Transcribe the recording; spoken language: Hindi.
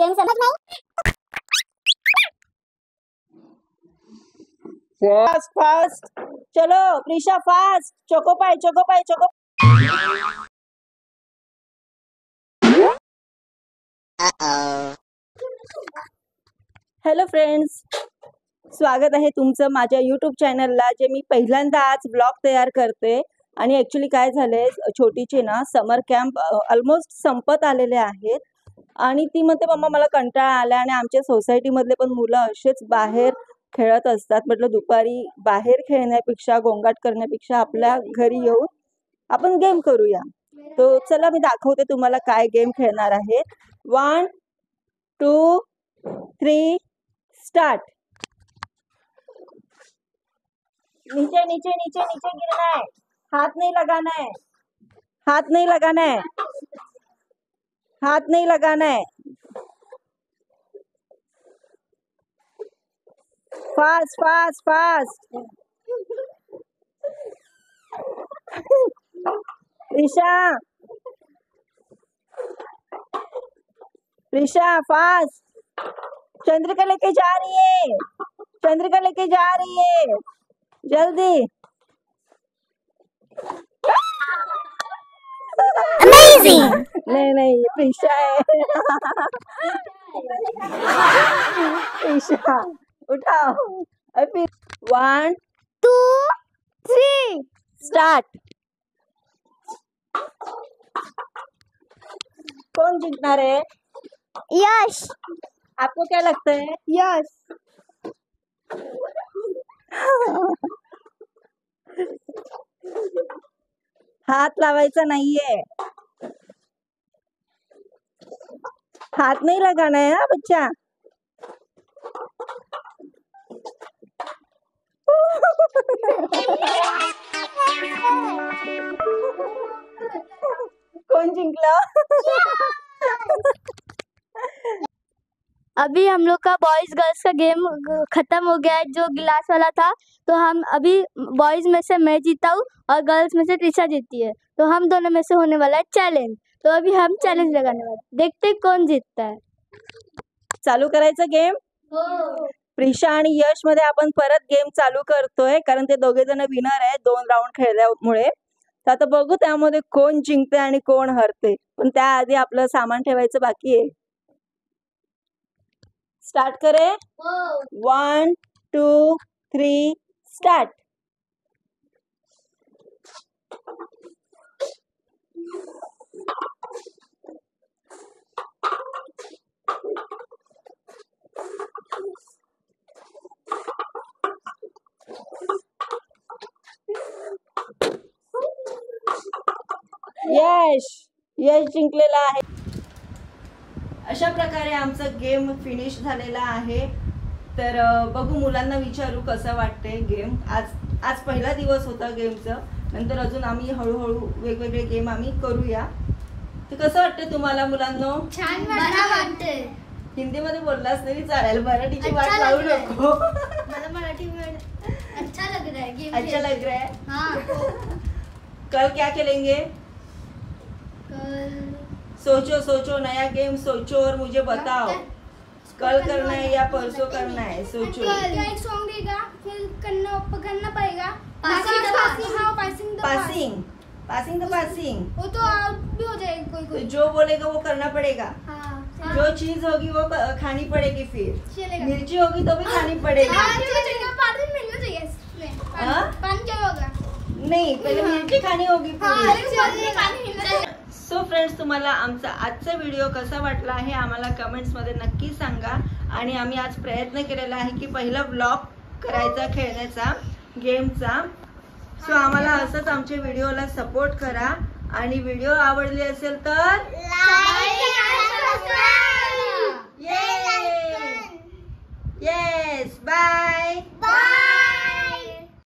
गेम समझ नहीं। फास्ट फास्ट चलो प्रिशा फास्ट। चोको पाई चोको पाई चोको। हॅलो फ्रेंड्स, स्वागत आहे तुमचं माझ्या यूट्यूब चॅनलला, जे मी पहिल्यांदा आज ब्लॉग तयार करते। आणि ॲक्च्युली काय झालंय, छोटीचे ना समर कॅम्प ऑलमोस्ट संपत आलेले आहेत आणि ती म्हणते मम्मा मला कंटाळा आला आणि आमच्या सोसायटीमधले पण मुलं असेच बाहेर खेळत असतात। म्हटलं दुपारी बाहेर खेळण्यापेक्षा गोंगाट करण्यापेक्षा आपल्या घरी येऊन आपण गेम करूया। तो चला मी दाखवते तुम्हाला काय गेम खेळणार आहे। 1 2 3 स्टार्ट। नीचे नीचे नीचे नीचे गिरना है, हाथ नहीं लगाना है, हाथ नहीं लगाना है, हाथ नहीं लगाना है। Fast fast fast. Prisha Prisha fast. Chandrika लेके जा रही है, चंद्रिका लेके जा रही है, जल्दी। Amazing! नहीं नहीं प्रिशा है। प्रिशा उठाओ। अभी 1 2 3 स्टार्ट। कौन जीतना है? यश। आपको क्या लगता है? यश। हाथ लावायचा नाहीये, हाथ नहीं लगाना है ना बच्चा। कौन जिंकला? अभी हम लोग का बॉयज गर्ल्स का गेम खत्म हो गया है, जो गिलास वाला था। तो हम अभी बॉयज में से मैं जीता हूँ और गर्ल्स में से त्रिशा जीती है। तो हम दोनों में से होने वाला है चैलेंज। तो अभी हम चैलेंज लगाने वाले, देखते हैं कौन जीतता है। चालू करायचं गेम। प्रिशा आणि यश मध्ये आपण परत गेम चालू करतोय, कारण ते दोघे जण विनर आहे 2 राऊंड खेळल्यामुळे। तर आता बघू त्यामध्ये कोण जिंकते आणि कोण हरते, पण त्याआधी आपलं सामान ठेवायचं बाकी आहे। स्टार्ट करे। 1 2 3 स्टार्ट। यश यश जिंकलेला आहे। अशा प्रकारे आमचा गेम फिनिश झालेला आहे। तर बघू मुलांना विचारू कसं वाटतंय गेम। आज पहिला दिवस होता गेमचा, नंतर अजून आम्ही हळूहळू वेगवेगळे गेम आम्ही करूया। तर कसं वाटतंय तुम्हाला मुलांनो? छान वाटते। हिंदीमध्ये बोललास तरी चालेल, मराठीची वाट लावू नको। मला मराठी में अच्छा लग रहा है गेम। अच्छा लग रहा है। हाँ। कल क्या खेलेंगे? कल सोचो सोचो, नया गेम सोचो और मुझे बताओ। कल करना है या परसों करना है, सोचो। एक सॉन्ग देगा, फिर करना पड़ेगा। पासिंग पासिंग तो पासिंग वो तो आउट भी हो जाएगा कोई तो कोई। जो बोलेगा वो करना पड़ेगा। हाँ जो चीज होगी वो खानी पड़ेगी। फिर चलेगा। मिर्ची होगी तो भी खानी पड़ेगी। पानी मिलना चाहिए इसमें। हाँ? पानी क्या होगा? नहीं, पहले मिर्ची खानी होगी पूरी। पानी मिलना चाहिए। सो फ्रेंड्स, तुम्हाला आमचा आजचा व्हिडिओ कसा वाटला आहे आम्हाला कमेंट्स मध्ये नक्की सांगा। आणि आम्ही आज प्रयत्न केलेला आहे की पहिला ब्लॉग करायचा खेळण्याचा गेमचा। सो आम्हाला असंच आमच्या व्हिडिओला सपोर्ट करा आणि व्हिडिओ आवडले असेल तर